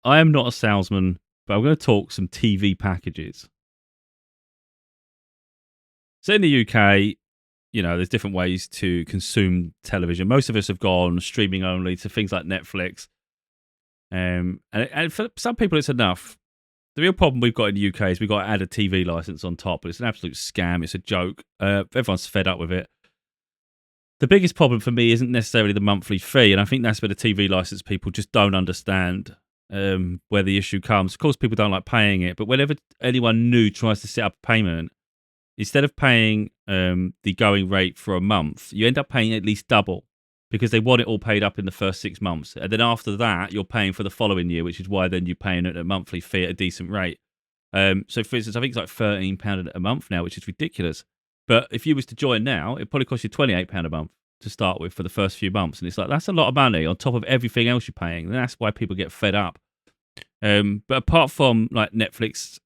I am not a salesman, but I'm going to talk some TV packages. So in the UK, there's different ways to consume television. Most of us have gone streaming only to things like Netflix. And for some people, it's enough. The real problem we've got in the UK is we've got to add a TV license on top. But it's an absolute scam. It's a joke. Everyone's fed up with it. The biggest problem for me isn't necessarily the monthly fee. And I think that's where the TV license people just don't understand where the issue comes. Of course, people don't like paying it. But whenever anyone new tries to set up a payment, instead of paying the going rate for a month, you end up paying at least double because they want it all paid up in the first 6 months. And then after that, you're paying for the following year, which is why then you're paying a monthly fee at a decent rate. So, for instance, I think it's like £13 a month now, which is ridiculous. But if you was to join now, it'd probably cost you £28 a month to start with for the first few months. And it's like, that's a lot of money on top of everything else you're paying. And that's why people get fed up. But apart from like Netflix,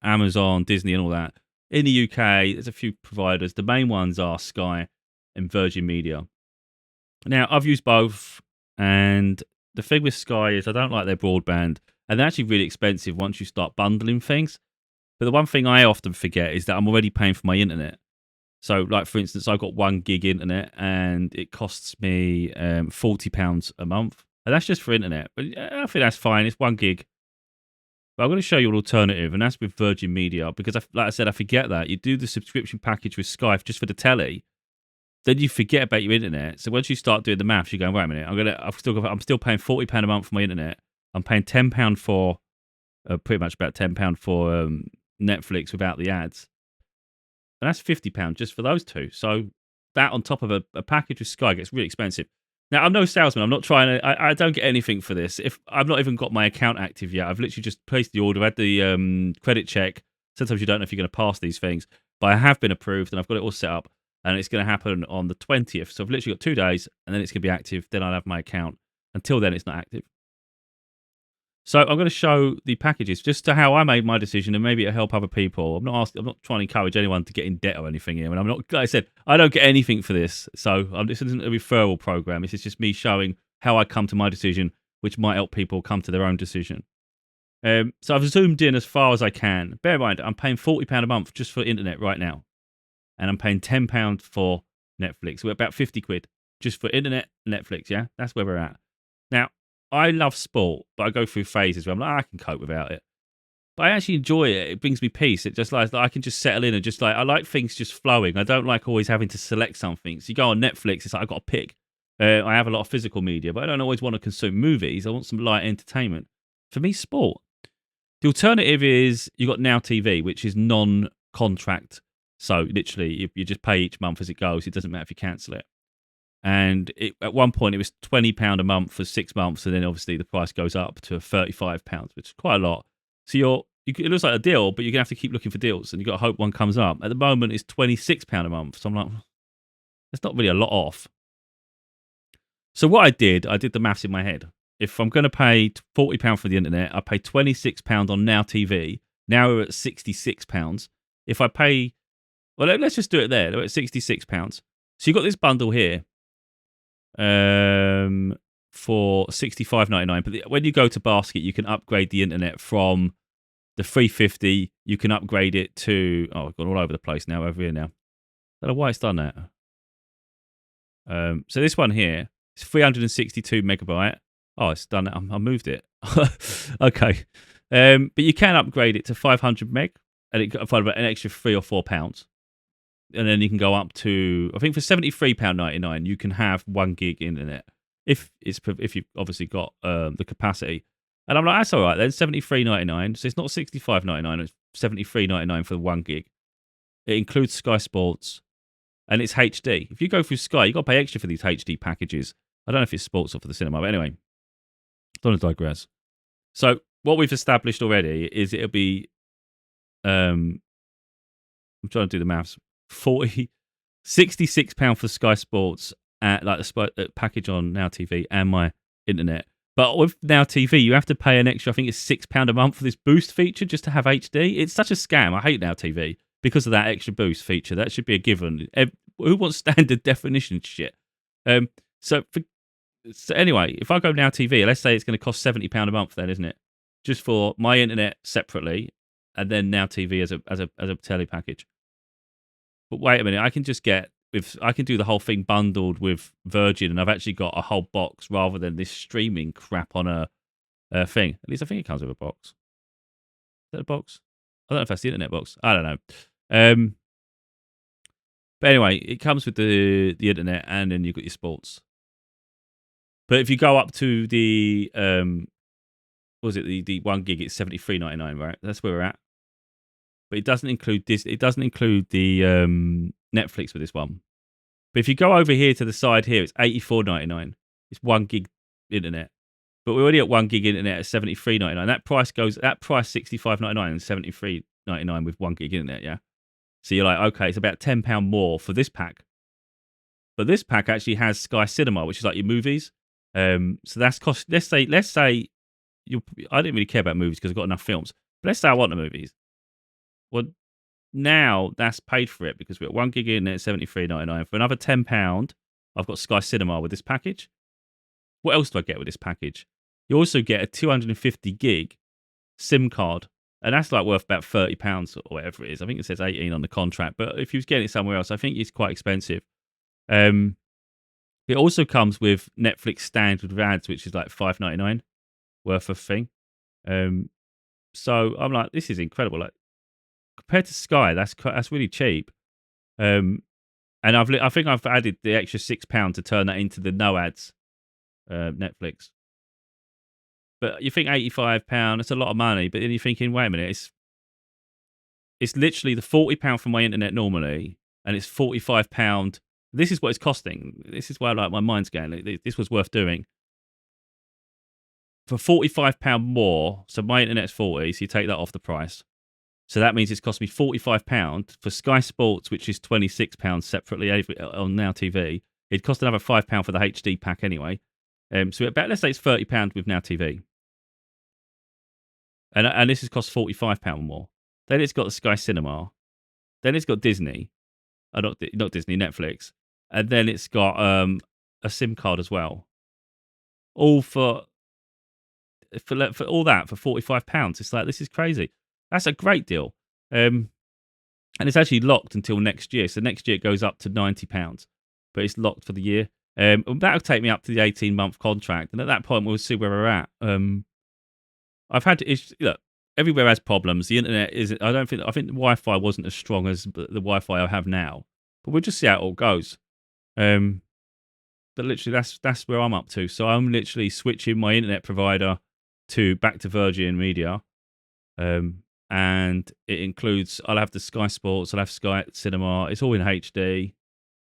Amazon, Disney and all that, in the UK, there's a few providers. The main ones are Sky and Virgin Media. Now, I've used both, and the thing with Sky is I don't like their broadband, and they're actually really expensive once you start bundling things. But the one thing I often forget is that I'm already paying for my internet. So, like, for instance, I've got 1 gig internet, and it costs me £40 a month. And that's just for internet. But I think that's fine. It's 1 gig. But I'm going to show you an alternative, and that's with Virgin Media, because, like I said, I forget that. You do the subscription package with Sky just for the telly, then you forget about your internet. So once you start doing the maths, you're going, wait a minute, I'm still paying £40 a month for my internet. I'm paying £10 for, pretty much about £10 for Netflix without the ads. And that's £50 just for those two. So that on top of a package with Sky gets really expensive. Now, I'm no salesman. I'm not trying to, I don't get anything for this. If I've not even got my account active yet, I've literally just placed the order, had the credit check. Sometimes you don't know if you're going to pass these things, but I have been approved and I've got it all set up. And it's going to happen on the 20th. So I've literally got 2 days and then it's going to be active. Then I'll have my account. Until then, it's not active. So I'm going to show the packages just to how I made my decision, and maybe it'll help other people. I'm not trying to encourage anyone to get in debt or anything here. And I'm not, like I said, I don't get anything for this. So this isn't a referral program. This is just me showing how I come to my decision, which might help people come to their own decision. So I've zoomed in as far as I can. Bear in mind, I'm paying £40 a month just for internet right now. And I'm paying £10 for Netflix. We're about 50 quid just for internet, Netflix, yeah? That's where we're at. Now, I love sport, but I go through phases where I'm like, I can cope without it. But I actually enjoy it. It brings me peace. It just like I can just settle in and just like, I like things just flowing. I don't like always having to select something. So you go on Netflix, it's like, I've got to pick. I have a lot of physical media, but I don't always want to consume movies. I want some light entertainment. For me, sport. The alternative is you've got Now TV, which is non-contract. So literally, you just pay each month as it goes. It doesn't matter if you cancel it. And at one point, it was £20 a month for 6 months. And then obviously the price goes up to £35, which is quite a lot. So it looks like a deal, but you're going to have to keep looking for deals. And you've got to hope one comes up. At the moment, it's £26 a month. So I'm like, that's not really a lot off. So what I did the maths in my head. If I'm going to pay £40 for the internet, I pay £26 on Now TV. Now we're at £66. If I pay... Well, let's just do it there. We're at £66. So you've got this bundle here for $65.99. But when you go to Basket, you can upgrade the internet from the $350. You can upgrade it to... Oh, I've gone all over the place now, over here now. I don't know why it's done that. So this one here is 362 megabyte. Oh, it's done that. I moved it. Okay. But you can upgrade it to 500 meg, and it can find about an extra £3 or £4. And then you can go up to, I think for £73.99, you can have 1 gig internet if you've obviously got the capacity. And I'm like, that's all right then, £73.99. So it's not £65.99, it's £73.99 for the 1 gig. It includes Sky Sports, and it's HD. If you go through Sky, you've got to pay extra for these HD packages. I don't know if it's sports or for the cinema, but anyway, don't want to digress. So what we've established already is it'll be, I'm trying to do the maths, £66 for Sky Sports, at like the package on Now TV and my internet. But with Now TV, you have to pay an extra, I think it's £6 a month for this boost feature just to have HD. It's such a scam. I hate Now TV because of that extra boost feature. That should be a given. Who wants standard definition shit? So So anyway, if I go Now TV, let's say it's going to cost £70 a month, then isn't it? Just for my internet separately, and then Now TV as a telly package. But wait a minute, I can do the whole thing bundled with Virgin, and I've actually got a whole box rather than this streaming crap on a thing. At least I think it comes with a box. Is that a box? I don't know if that's the internet box. I don't know. But anyway, it comes with the internet, and then you've got your sports. But if you go up to the what was it, the 1 gig, it's $73.99, right? That's where we're at. But it doesn't include this. It doesn't include the Netflix with this one. But if you go over here to the side here, it's $84.99. It's 1 gig internet. But we're already at 1 gig internet at $73.99. That price $65.99 and $73.99 with 1 gig internet, yeah? So you're like, okay, it's about £10 more for this pack. But this pack actually has Sky Cinema, which is like your movies. So that's cost. Let's say I didn't really care about movies because I've got enough films. But let's say I want the movies. Well, now that's paid for it because we're at 1 gig internet, $73.99. For another £10, I've got Sky Cinema with this package. What else do I get with this package? You also get a 250 gig SIM card, and that's like worth about £30 or whatever it is. I think it says 18 on the contract, but if you was getting it somewhere else, I think it's quite expensive. It also comes with Netflix standard with ads, which is like $5.99 worth of thing. So I'm like, this is incredible. Like compared to Sky, that's really cheap. And I think I've added the extra £6 to turn that into the no ads Netflix. But you think £85, that's a lot of money. But then you're thinking, wait a minute, it's literally the £40 for my internet normally, and it's £45. This is what it's costing. This is why like my mind's going. This was worth doing for £45 more. So my internet's 40, so you take that off the price. So that means it's cost me £45 for Sky Sports, which is £26 separately on Now TV. It cost another £5 for the HD pack anyway. So let's say it's £30 with Now TV. And this has cost £45 more. Then it's got the Sky Cinema. Then it's got Disney. Not Disney, Netflix. And then it's got a SIM card as well. All for all that for £45. It's like, this is crazy. That's a great deal. And it's actually locked until next year. So next year it goes up to £90, but it's locked for the year. That'll take me up to the 18-month contract. And at that point, we'll see where we're at. I've had issues. Look, everywhere has problems. The internet is. I think the Wi-Fi wasn't as strong as the Wi-Fi I have now. But we'll just see how it all goes. But literally, that's where I'm up to. So I'm literally switching my internet provider back to Virgin Media. And it includes, I'll have the Sky Sports, I'll have Sky Cinema. It's all in HD.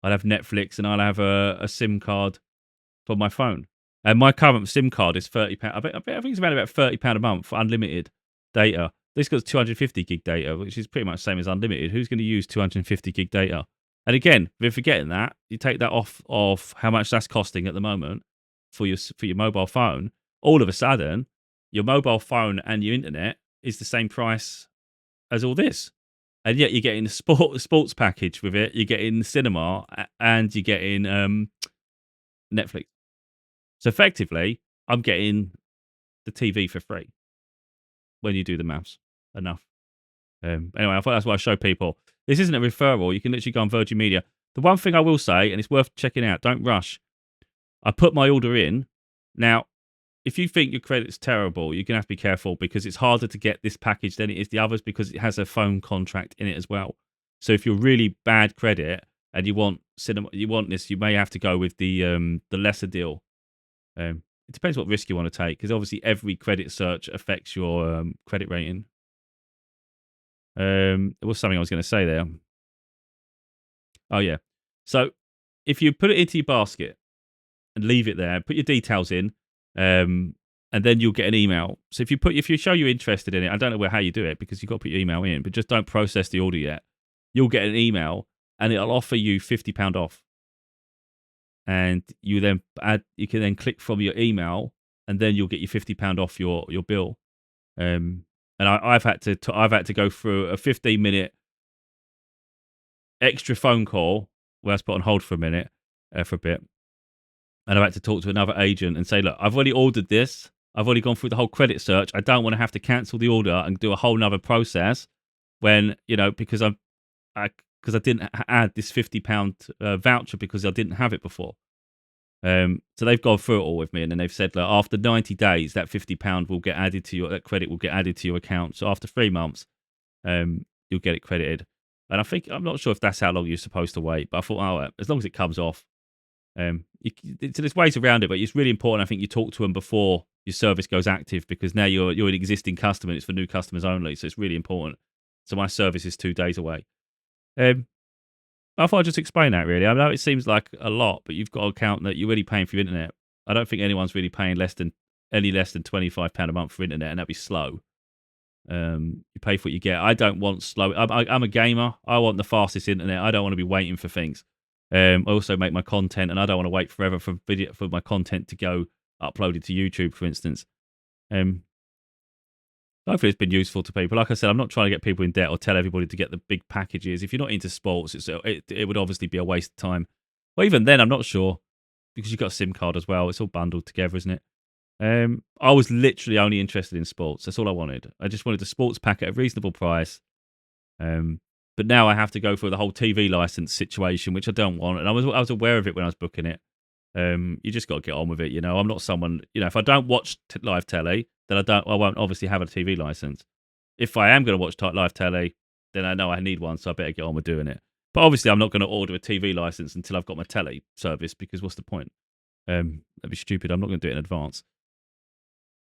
I'll have Netflix, and I'll have a SIM card for my phone. And my current SIM card is £30. I think it's about £30 a month for unlimited data. This got 250 gig data, which is pretty much the same as unlimited. Who's going to use 250 gig data? And again, if you're forgetting that, you take that off of how much that's costing at the moment for your mobile phone. All of a sudden, your mobile phone and your internet is the same price as all this. And yet you're getting the sports package with it. You're getting cinema and you're getting Netflix. So effectively, I'm getting the TV for free when you do the maths enough. Anyway, I thought that's what I show people. This isn't a referral. You can literally go on Virgin Media. The one thing I will say, and it's worth checking out, don't rush. I put my order in. Now, if you think your credit's terrible, you're going to have to be careful because it's harder to get this package than it is the others because it has a phone contract in it as well. So if you're really bad credit and you want this, you may have to go with the lesser deal. It depends what risk you want to take because obviously every credit search affects your credit rating. There was something I was going to say there. Oh, yeah. So if you put it into your basket and leave it there, put your details in, and then you'll get an email. So if you show you're interested in it, I don't know how you do it because you've got to put your email in, but just don't process the order yet. You'll get an email and it'll offer you £50 off. And you can then click from your email and then you'll get your £50 off your bill. And I've had to go through a 15-minute extra phone call where I was put on hold for a bit, and I've had to talk to another agent and say, look, I've already ordered this. I've already gone through the whole credit search. I don't want to have to cancel the order and do a whole nother process when, because because I didn't add this £50 voucher because I didn't have it before. So they've gone through it all with me, and then they've said, like, after 90 days, that £50 will get added to that credit will get added to your account. So after 3 months, you'll get it credited. And I'm not sure if that's how long you're supposed to wait, but I thought, as long as it comes off. So there's ways around it, but it's really important. I think you talk to them before your service goes active, because now you're an existing customer. It's for new customers only, so it's really important. So my service is 2 days away. I thought I'd just explain that, really. I know it seems like a lot, but you've got to count that you're really paying for your internet. I don't think anyone's really paying any less than £25 a month for internet, and that'd be slow. You pay for what you get. I don't want slow. I'm a gamer. I want the fastest internet. I don't want to be waiting for things. I also make my content, and I don't want to wait forever for my content to go uploaded to YouTube, for instance. Hopefully it's been useful to people. Like I said, I'm not trying to get people in debt or tell everybody to get the big packages. If you're not into sports, it would obviously be a waste of time. But even then, I'm not sure, because you've got a SIM card as well. It's all bundled together, isn't it? I was literally only interested in sports. That's all I wanted. I just wanted a sports pack at a reasonable price. But now I have to go through the whole TV license situation, which I don't want. And I was aware of it when I was booking it. You just got to get on with it. I'm not someone, if I don't watch live telly, then I won't obviously have a TV license. If I am going to watch live telly, then I know I need one, so I better get on with doing it. But obviously, I'm not going to order a TV license until I've got my telly service, because what's the point? That'd be stupid. I'm not going to do it in advance.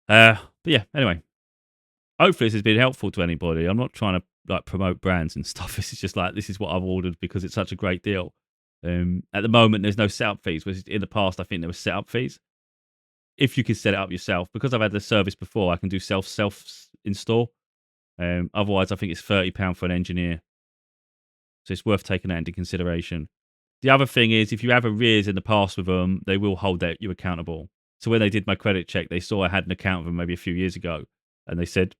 But yeah, anyway, hopefully this has been helpful to anybody. I'm not trying to promote brands and stuff. This is just this is what I've ordered because it's such a great deal. At the moment, there's no setup fees, whereas in the past, I think there were setup fees. If you can set it up yourself, because I've had the service before, I can do self install. Otherwise, I think it's £30 for an engineer. So it's worth taking that into consideration. The other thing is, if you have arrears in the past with them, they will hold you accountable. So when they did my credit check, they saw I had an account with them maybe a few years ago, and they said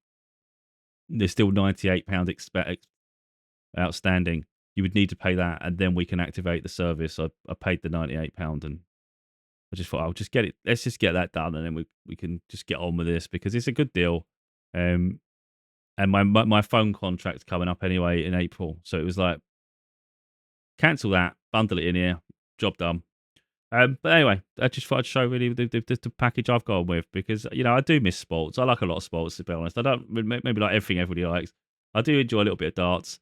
there's still £98 outstanding. You would need to pay that, and then we can activate the service. I paid the £98, and I just thought, I'll just get it. Let's just get that done, and then we can just get on with this, because it's a good deal. And my phone contract's coming up anyway in April, so it was like, cancel that, bundle it in here, job done. But anyway, I just thought I'd show really the package I've gone with, because I do miss sports. I like a lot of sports, to be honest. I don't maybe like everything everybody likes. I do enjoy a little bit of darts.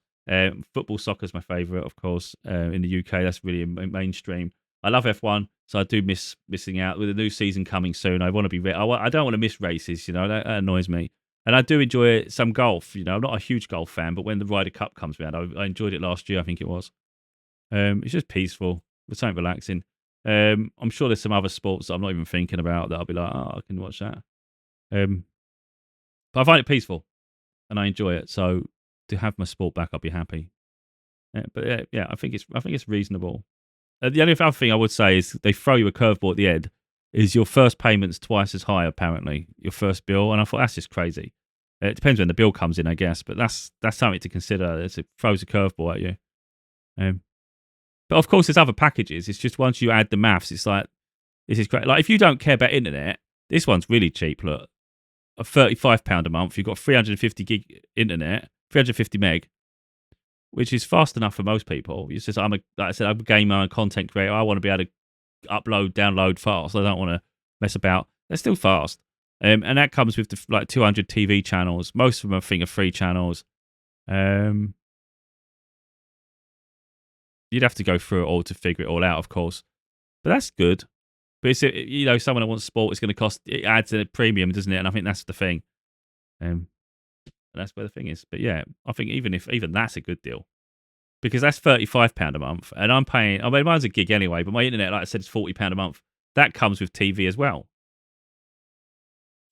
Football, soccer's my favourite, of course. In the UK, that's really mainstream. I love F1, so I do miss missing out. With the new season coming soon, I want to be. I don't want to miss races. That annoys me. And I do enjoy some golf. I'm not a huge golf fan, but when the Ryder Cup comes around, I enjoyed it last year. I think it was. It's just peaceful. It's something relaxing. I'm sure there's some other sports that I'm not even thinking about that I'll be like, I can watch that. But I find it peaceful, and I enjoy it. So to have my sport back, I'll be happy. But yeah, I think it's reasonable. The only other thing I would say is they throw you a curveball at the end. Is your first payment's twice as high, apparently, your first bill, and I thought that's just crazy. It depends when the bill comes in, I guess, but that's something to consider. It throws a curveball at you. But of course, there's other packages. It's just once you add the maths, it's like, this is great. Like, if you don't care about internet, this one's really cheap. Look, at £35 a month, you've got 350 gig internet, 350 meg, which is fast enough for most people. It's just, like I said, I'm a gamer and content creator. I want to be able to upload, download fast. I don't want to mess about. They're still fast. And that comes with 200 TV channels. Most of them, I think, are free channels. You'd have to go through it all to figure it all out, of course. But that's good. But it's, someone that wants sport, it's going to cost, it adds a premium, doesn't it? And I think that's the thing. And that's where the thing is. But yeah, I think even that's a good deal. Because that's £35 a month. And I'm paying, mine's a gig anyway, but my internet, like I said, is £40 a month. That comes with TV as well.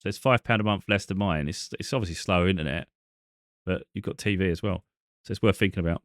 So it's £5 a month less than mine. It's obviously slower internet, but you've got TV as well. So it's worth thinking about.